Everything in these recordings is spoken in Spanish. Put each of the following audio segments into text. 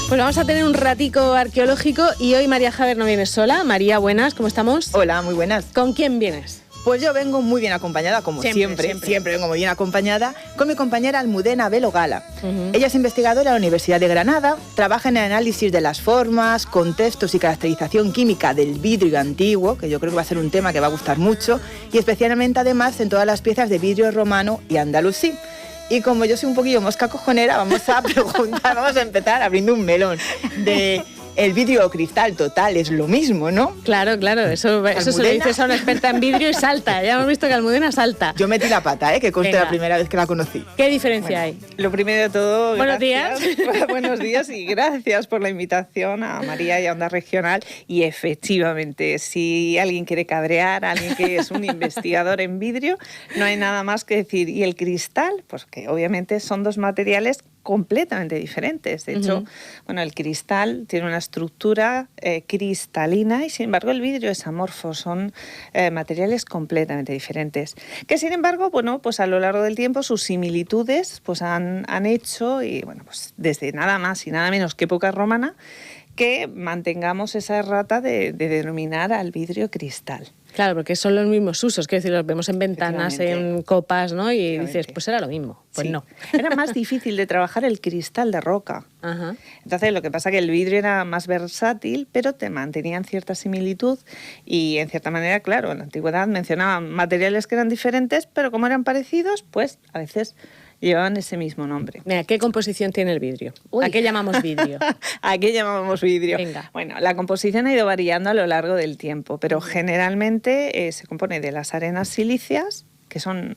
Pues vamos a tener un ratico arqueológico y hoy María Javer no viene sola. María, buenas, ¿cómo estamos? Hola, muy buenas. ¿Con quién vienes? Pues yo vengo muy bien acompañada, como siempre vengo muy bien acompañada, con mi compañera Almudena Velo Gala. Ella es investigadora de la Universidad de Granada, trabaja en el análisis de las formas, contextos y caracterización química del vidrio antiguo, que yo creo que va a ser un tema que va a gustar mucho, y especialmente además en todas las piezas de vidrio romano y andalusí. Y como yo soy un poquillo mosca cojonera, vamos a empezar abriendo un melón de... El vidrio o cristal total es lo mismo, ¿no? Claro, eso se lo dices a una experta en vidrio y salta. Ya hemos visto que Almudena salta. Yo metí la pata, que conste la primera vez que la conocí. ¿Qué diferencia hay? Lo primero de todo, buenos días. Buenos días y gracias por la invitación a María y a Onda Regional. Y efectivamente, si alguien quiere cabrear, alguien que es un investigador en vidrio, no hay nada más que decir. Y el cristal, pues que obviamente son dos materiales completamente diferentes. De hecho, el cristal tiene una estructura cristalina y sin embargo el vidrio es amorfo, son materiales completamente diferentes. Que sin embargo, pues a lo largo del tiempo sus similitudes pues han hecho, y pues desde nada más y nada menos que época romana, que mantengamos esa errata de denominar al vidrio cristal. Claro, porque son los mismos usos, quiero decir, los vemos en ventanas, en copas, ¿no? Y dices, pues era lo mismo. Pues sí. No. Era más difícil de trabajar el cristal de roca. Ajá. Entonces, lo que pasa es que el vidrio era más versátil, pero te mantenían cierta similitud y, en cierta manera, claro, en la antigüedad mencionaban materiales que eran diferentes, pero como eran parecidos, pues a veces llevaban ese mismo nombre. Mira, ¿qué composición tiene el vidrio? ¿A qué llamamos vidrio? ¿A qué llamamos vidrio? Venga. Bueno, la composición ha ido variando a lo largo del tiempo, pero generalmente se compone de las arenas silíceas, que son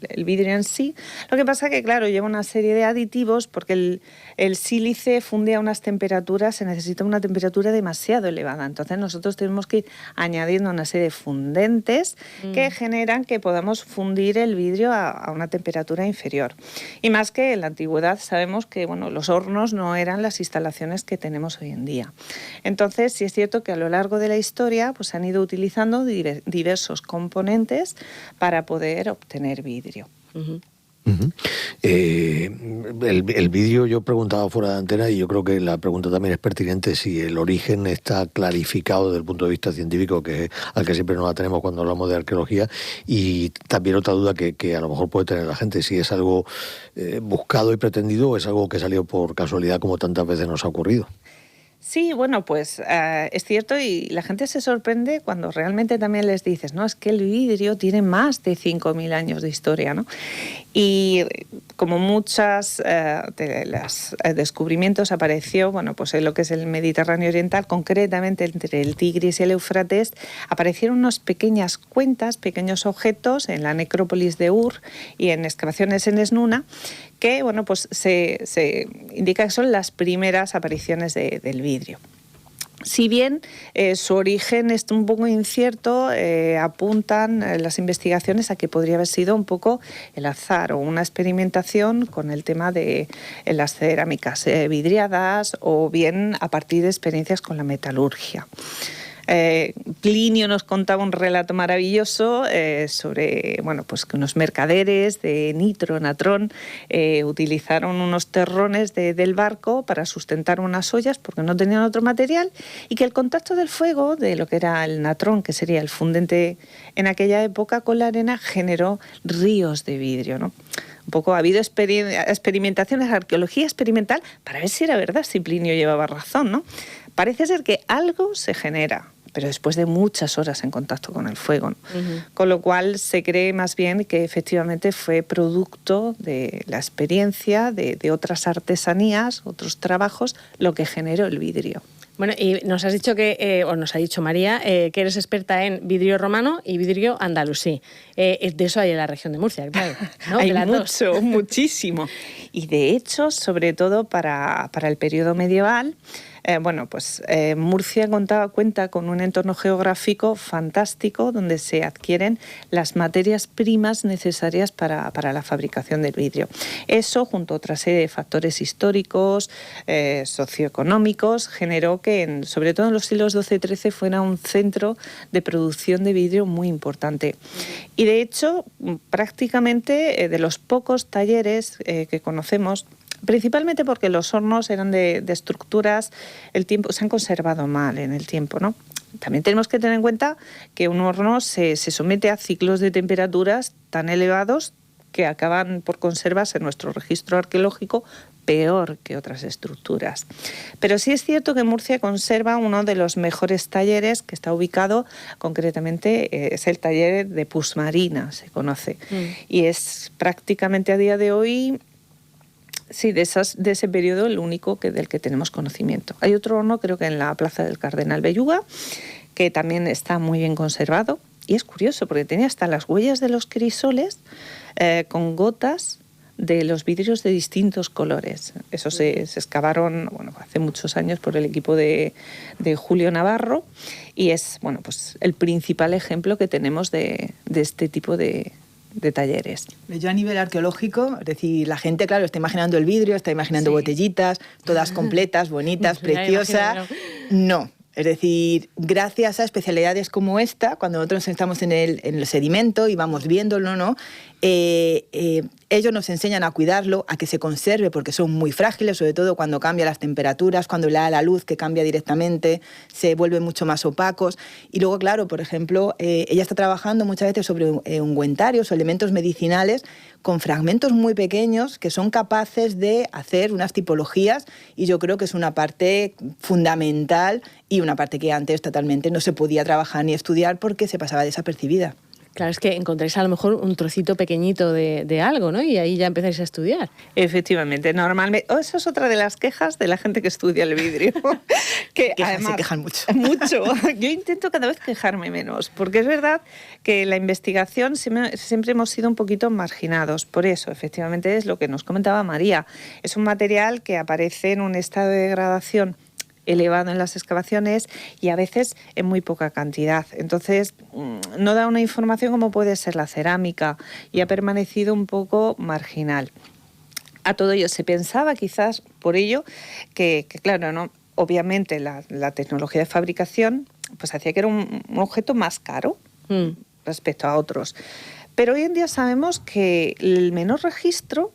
el vidrio en sí. Lo que pasa que, claro, lleva una serie de aditivos porque el sílice funde a unas temperaturas, se necesita una temperatura demasiado elevada. Entonces nosotros tenemos que ir añadiendo una serie de fundentes que generan que podamos fundir el vidrio a una temperatura inferior. Y más que en la antigüedad sabemos que los hornos no eran las instalaciones que tenemos hoy en día. Entonces sí es cierto que a lo largo de la historia pues han ido utilizando diversos componentes para poder obtener vidrio. El vidrio, yo preguntaba fuera de antena y yo creo que la pregunta también es pertinente si el origen está clarificado desde el punto de vista científico, que al que siempre nos atenemos cuando hablamos de arqueología, y también otra duda que a lo mejor puede tener la gente, si es algo buscado y pretendido o es algo que salió por casualidad como tantas veces nos ha ocurrido. Sí, pues es cierto y la gente se sorprende cuando realmente también les dices, no, es que el vidrio tiene más de 5.000 años de historia, ¿no? Y como muchas de los descubrimientos apareció, pues en lo que es el Mediterráneo Oriental, concretamente entre el Tigris y el Éufrates, aparecieron unas pequeñas cuentas, pequeños objetos en la necrópolis de Ur y en excavaciones en Esnuna, que pues se indica que son las primeras apariciones del vidrio. Si bien su origen es un poco incierto, apuntan las investigaciones a que podría haber sido un poco el azar o una experimentación con el tema de las cerámicas vidriadas o bien a partir de experiencias con la metalurgia. Plinio nos contaba un relato maravilloso sobre pues que unos mercaderes de nitro, natrón, utilizaron unos terrones del barco para sustentar unas ollas porque no tenían otro material y que el contacto del fuego, de lo que era el natrón, que sería el fundente en aquella época, con la arena generó ríos de vidrio, ¿no? Un poco ha habido experimentaciones, arqueología experimental, para ver si era verdad, si Plinio llevaba razón, ¿no? Parece ser que algo se genera, pero después de muchas horas en contacto con el fuego, ¿no? Con lo cual se cree más bien que efectivamente fue producto de la experiencia de otras artesanías, otros trabajos, lo que generó el vidrio. Bueno, y nos has dicho nos ha dicho María, que eres experta en vidrio romano y vidrio andalusí. De eso hay en la región de Murcia, claro, ¿no? Hay muchísimo. Y de hecho, sobre todo para el periodo medieval, Murcia cuenta con un entorno geográfico fantástico donde se adquieren las materias primas necesarias para la fabricación del vidrio. Eso, junto a otra serie de factores históricos, socioeconómicos, generó que, sobre todo en los siglos XII y XIII, fuera un centro de producción de vidrio muy importante. Y de hecho, prácticamente de los pocos talleres que conocemos Principalmente porque los hornos eran de estructuras, se han conservado mal en el tiempo, ¿no? También tenemos que tener en cuenta que un horno se somete a ciclos de temperaturas tan elevados que acaban por conservarse en nuestro registro arqueológico peor que otras estructuras. Pero sí es cierto que Murcia conserva uno de los mejores talleres, que está ubicado concretamente, es el taller de Puigmarina, se conoce. Y es prácticamente a día de hoy, sí, de ese periodo, el único del que tenemos conocimiento. Hay otro horno, creo que en la Plaza del Cardenal Belluga, que también está muy bien conservado. Y es curioso, porque tenía hasta las huellas de los crisoles con gotas de los vidrios de distintos colores. Eso se excavaron hace muchos años por el equipo de Julio Navarro, y es pues el principal ejemplo que tenemos de este tipo de talleres. Yo a nivel arqueológico, es decir, la gente, claro, está imaginando el vidrio, está imaginando botellitas, todas completas, bonitas, preciosas. No. Es decir, gracias a especialidades como esta, cuando nosotros estamos en el sedimento y vamos viéndolo, ¿no? Ellos nos enseñan a cuidarlo, a que se conserve, porque son muy frágiles, sobre todo cuando cambian las temperaturas, cuando le da la luz que cambia directamente, se vuelven mucho más opacos. Y luego, claro, por ejemplo, ella está trabajando muchas veces sobre ungüentarios o elementos medicinales con fragmentos muy pequeños que son capaces de hacer unas tipologías, y yo creo que es una parte fundamental y una parte que antes totalmente no se podía trabajar ni estudiar porque se pasaba desapercibida. Claro, es que encontráis a lo mejor un trocito pequeñito de algo, ¿no? Y ahí ya empezáis a estudiar. Efectivamente, normalmente. Eso es otra de las quejas de la gente que estudia el vidrio. Que además, se quejan mucho. Mucho. Yo intento cada vez quejarme menos, porque es verdad que la investigación siempre hemos sido un poquito marginados. Por eso, efectivamente, es lo que nos comentaba María. Es un material que aparece en un estado de degradación elevado en las excavaciones y a veces en muy poca cantidad. Entonces, no da una información como puede ser la cerámica, y ha permanecido un poco marginal. A todo ello se pensaba quizás por ello que claro, ¿no? Obviamente la tecnología de fabricación pues hacía que era un objeto más caro respecto a otros. Pero hoy en día sabemos que el menor registro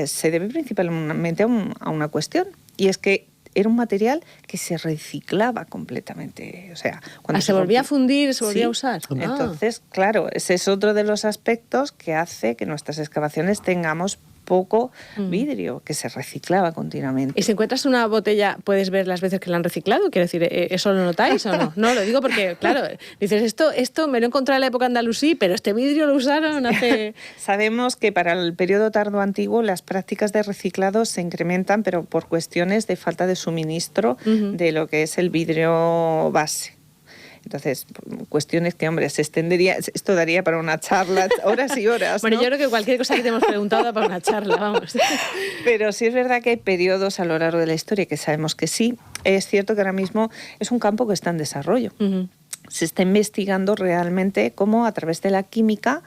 se debe principalmente a una cuestión, y es que era un material que se reciclaba completamente. O sea, cuando se volvía a fundir, se volvía a usar. Entonces, claro, ese es otro de los aspectos que hace que nuestras excavaciones tengamos poco vidrio, que se reciclaba continuamente. ¿Y si encuentras una botella, puedes ver las veces que la han reciclado? Quiero decir, ¿eso lo notáis o no? No, lo digo porque, claro, dices, esto me lo he encontrado en la época andalusí, pero este vidrio lo usaron hace... Sabemos que para el periodo tardo antiguo las prácticas de reciclado se incrementan, pero por cuestiones de falta de suministro de lo que es el vidrio base. Entonces, cuestiones que, hombre, se extendería, esto daría para una charla, horas y horas, ¿no? Bueno, yo creo que cualquier cosa que te hemos preguntado da para una charla, vamos. Pero sí es verdad que hay periodos a lo largo de la historia que sabemos que sí. Es cierto que ahora mismo es un campo que está en desarrollo. Se está investigando realmente cómo a través de la química,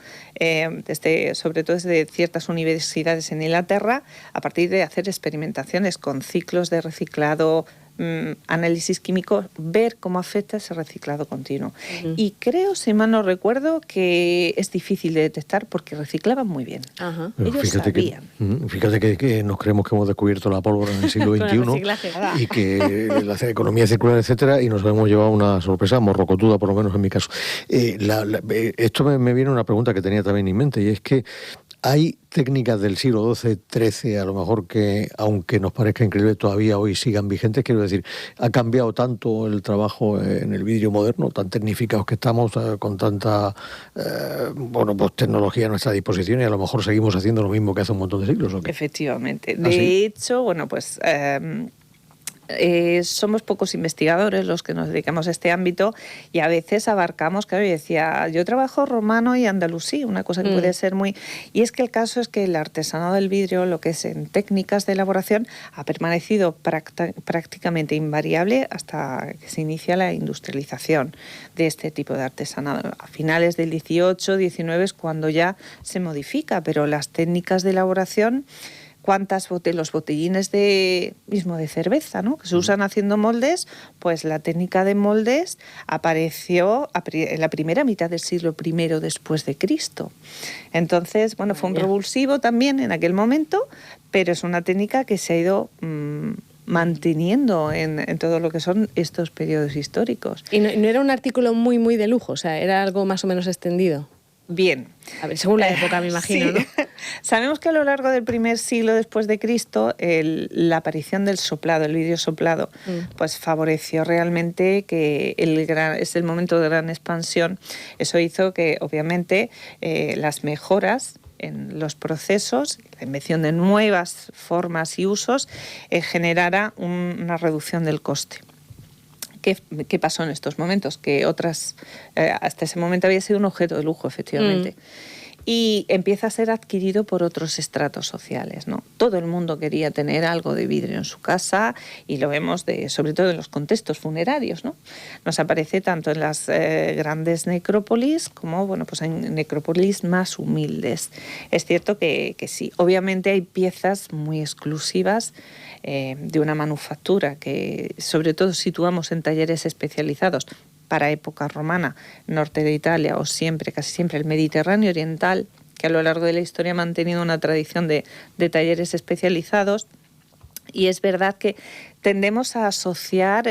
sobre todo desde ciertas universidades en Inglaterra, a partir de hacer experimentaciones con ciclos de reciclado, análisis químico, ver cómo afecta ese reciclado continuo. Y creo, si mal no recuerdo, que es difícil de detectar porque reciclaban muy bien. Ellos sabían. Fíjate que nos creemos que hemos descubierto la pólvora en el siglo XXI y que la economía circular, etcétera, y nos hemos llevado una sorpresa morrocotuda, por lo menos en mi caso. Esto me viene una pregunta que tenía también en mente, y es que hay técnicas del siglo XII, XIII, a lo mejor que, aunque nos parezca increíble, todavía hoy sigan vigentes. Quiero decir, ha cambiado tanto el trabajo en el vidrio moderno, tan tecnificados que estamos, con tanta tecnología a nuestra disposición, y a lo mejor seguimos haciendo lo mismo que hace un montón de siglos, ¿o qué? Efectivamente. De hecho, somos pocos investigadores los que nos dedicamos a este ámbito, y a veces abarcamos, claro, yo decía, yo trabajo romano y andalusí, una cosa que puede ser muy... Y es que el caso es que el artesanado del vidrio, lo que es en técnicas de elaboración, ha permanecido prácticamente invariable hasta que se inicia la industrialización de este tipo de artesanado. A finales del 18, 19 es cuando ya se modifica, pero las técnicas de elaboración los botellines mismo de cerveza, ¿no? Que se usan haciendo moldes, pues la técnica de moldes apareció en la primera mitad del siglo I después de Cristo. Entonces, bueno, fue un revulsivo también en aquel momento, pero es una técnica que se ha ido manteniendo en todo lo que son estos periodos históricos. ¿Y no era un artículo muy, muy de lujo? O sea, ¿era algo más o menos extendido? Bien. A ver, según la época, me imagino, sí. ¿no? Sabemos que a lo largo del primer siglo después de Cristo, la aparición del soplado, el vidrio soplado, pues favoreció realmente que es el momento de gran expansión. Eso hizo que, obviamente, las mejoras en los procesos, la invención de nuevas formas y usos, generara una reducción del coste. ¿Qué pasó en estos momentos? Que hasta ese momento había sido un objeto de lujo, efectivamente. Y empieza a ser adquirido por otros estratos sociales, ¿no? Todo el mundo quería tener algo de vidrio en su casa y lo vemos sobre todo en los contextos funerarios, ¿no? Nos aparece tanto en las grandes necrópolis como pues en necrópolis más humildes. Es cierto que sí, obviamente hay piezas muy exclusivas de una manufactura que sobre todo situamos en talleres especializados para época romana, norte de Italia o casi siempre el Mediterráneo oriental, que a lo largo de la historia ha mantenido una tradición de talleres especializados. Y es verdad que tendemos a asociar,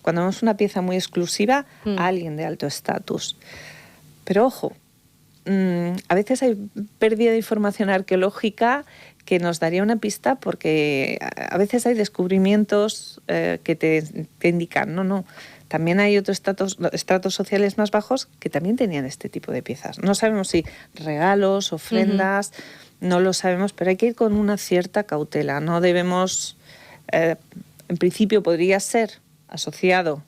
cuando vemos una pieza muy exclusiva, a alguien de alto estatus. Pero ojo, a veces hay pérdida de información arqueológica que nos daría una pista, porque a veces hay descubrimientos que te indican, no. También hay otros estratos sociales más bajos que también tenían este tipo de piezas. No sabemos si regalos, ofrendas, no lo sabemos, pero hay que ir con una cierta cautela. No debemos, en principio podría ser asociado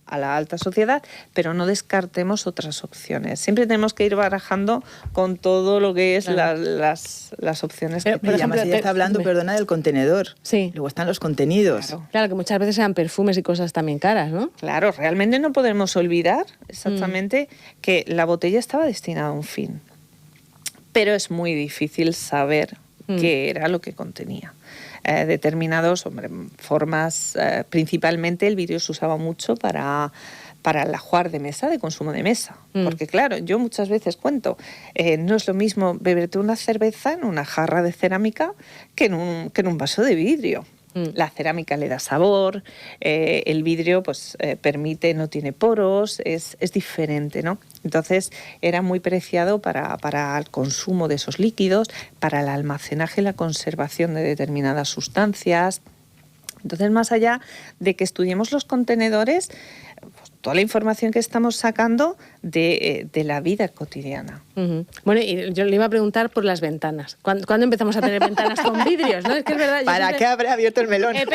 a la alta sociedad, pero no descartemos otras opciones. Siempre tenemos que ir barajando con todo lo que es las opciones. Pero, por ejemplo, ella está hablando, del contenedor. Sí. Luego están los contenidos. Claro, que muchas veces sean perfumes y cosas también caras, ¿no? Claro, realmente no podemos olvidar exactamente que la botella estaba destinada a un fin. Pero es muy difícil saber qué era lo que contenía. Determinados formas, principalmente el vidrio se usaba mucho para el ajuar de mesa, de consumo de mesa. Porque claro, yo muchas veces cuento, no es lo mismo beberte una cerveza en una jarra de cerámica que en un vaso de vidrio. La cerámica le da sabor, el vidrio pues permite, no tiene poros, es diferente, ¿no? Entonces era muy preciado para el consumo de esos líquidos, para el almacenaje y la conservación de determinadas sustancias. Entonces, más allá de que estudiemos los contenedores, pues, toda la información que estamos sacando de la vida cotidiana. Bueno, y yo le iba a preguntar por las ventanas. ¿Cuándo empezamos a tener ventanas con vidrios? ¿No? Es que es verdad. ¿Para qué habrá abierto el melón? Es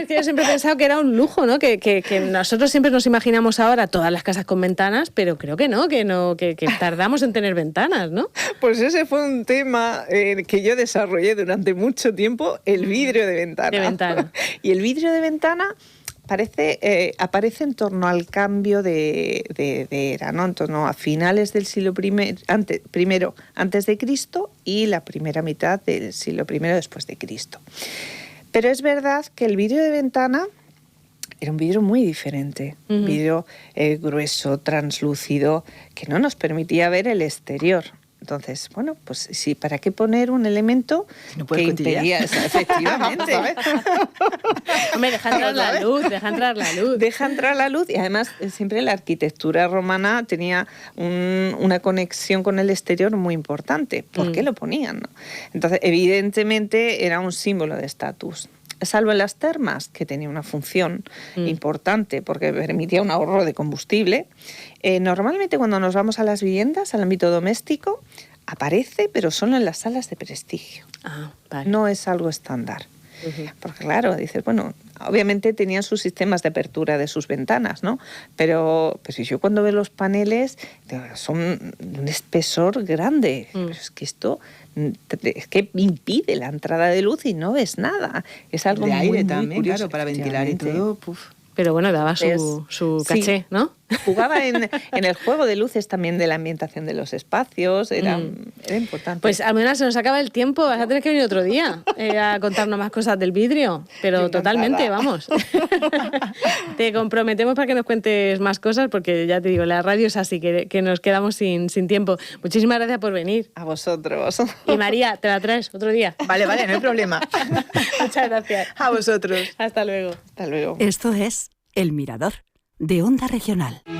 que yo siempre he pensado que era un lujo, ¿no? Que nosotros siempre nos imaginamos ahora todas las casas con ventanas, pero creo que que tardamos en tener ventanas, ¿no? Pues ese fue un tema que yo desarrollé durante mucho tiempo, el vidrio de ventana. De ventana. Y el vidrio de ventana aparece en torno al cambio de era, ¿no? En torno a finales del siglo primero antes de Cristo y la primera mitad del siglo I después de Cristo. Pero es verdad que el vidrio de ventana era un vidrio muy diferente, vidrio grueso, translúcido, que no nos permitía ver el exterior. Entonces, bueno, pues sí, ¿para qué poner un elemento que impedía eso? Efectivamente. Hombre, deja entrar la luz. Deja entrar la luz y además siempre la arquitectura romana tenía una conexión con el exterior muy importante. ¿Por qué lo ponían? ¿No? Entonces, evidentemente era un símbolo de estatus. Salvo en las termas, que tenía una función importante porque permitía un ahorro de combustible. Normalmente cuando nos vamos a las viviendas, al ámbito doméstico, aparece, pero solo en las salas de prestigio. Vale. No es algo estándar. Porque claro, dices, bueno, obviamente tenían sus sistemas de apertura de sus ventanas, ¿no? Pero yo cuando veo los paneles, son de un espesor grande. Pero es que esto impide la entrada de luz y no ves nada. Es algo de muy, aire muy también, curioso, claro, para ventilar y todo. Pero bueno, daba su caché, ¿no? Jugaba en el juego de luces también de la ambientación de los espacios, era importante. Pues al menos se nos acaba el tiempo, vas a tener que venir otro día a contarnos más cosas del vidrio, pero totalmente, vamos. Te comprometemos para que nos cuentes más cosas, porque ya te digo, la radio es así, que nos quedamos sin tiempo. Muchísimas gracias por venir. A vosotros. Y María, te la traes otro día. Vale, no hay problema. Muchas gracias. A vosotros. Hasta luego. Hasta luego. Esto es El Mirador, de Onda Regional.